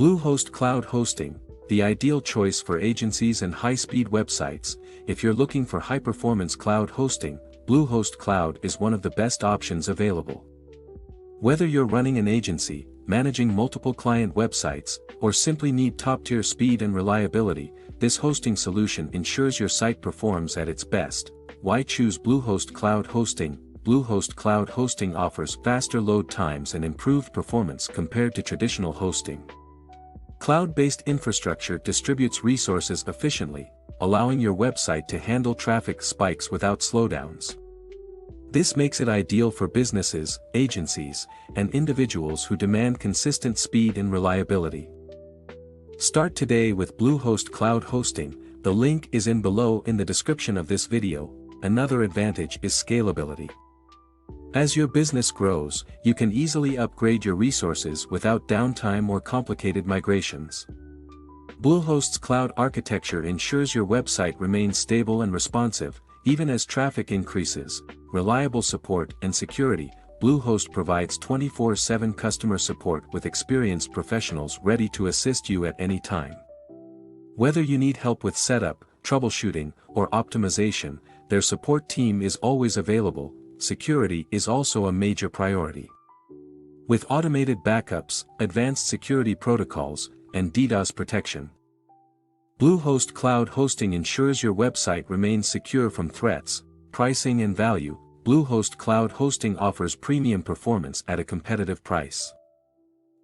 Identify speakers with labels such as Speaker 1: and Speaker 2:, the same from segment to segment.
Speaker 1: Bluehost Cloud Hosting, the ideal choice for agencies and high-speed websites. If you're looking for high-performance cloud hosting, Bluehost Cloud is one of the best options available. Whether you're running an agency, managing multiple client websites, or simply need top-tier speed and reliability, this hosting solution ensures your site performs at its best. Why choose Bluehost Cloud Hosting? Bluehost Cloud Hosting offers faster load times and improved performance compared to traditional hosting. Cloud-based infrastructure distributes resources efficiently, allowing your website to handle traffic spikes without slowdowns. This makes it ideal for businesses, agencies, and individuals who demand consistent speed and reliability. Start today with Bluehost Cloud Hosting. The link is below in the description of this video. Another advantage is scalability. As your business grows, you can easily upgrade your resources without downtime or complicated migrations. Bluehost's cloud architecture ensures your website remains stable and responsive, even as traffic increases. Reliable support and security. Bluehost provides 24/7 customer support with experienced professionals ready to assist you at any time. Whether you need help with setup, troubleshooting, or optimization, their support team is always available. Security is also a major priority. With automated backups, advanced security protocols, and DDoS protection, Bluehost Cloud Hosting ensures your website remains secure from threats. Pricing and value. Bluehost Cloud Hosting offers premium performance at a competitive price.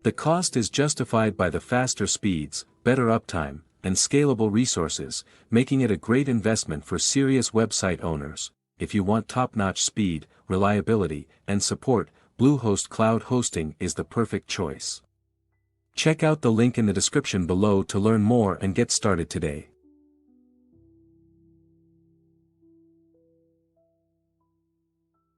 Speaker 1: The cost is justified by the faster speeds, better uptime, and scalable resources, making it a great investment for serious website owners. If you want top-notch speed, reliability, and support, Bluehost Cloud Hosting is the perfect choice. Check out the link in the description below to learn more and get started today.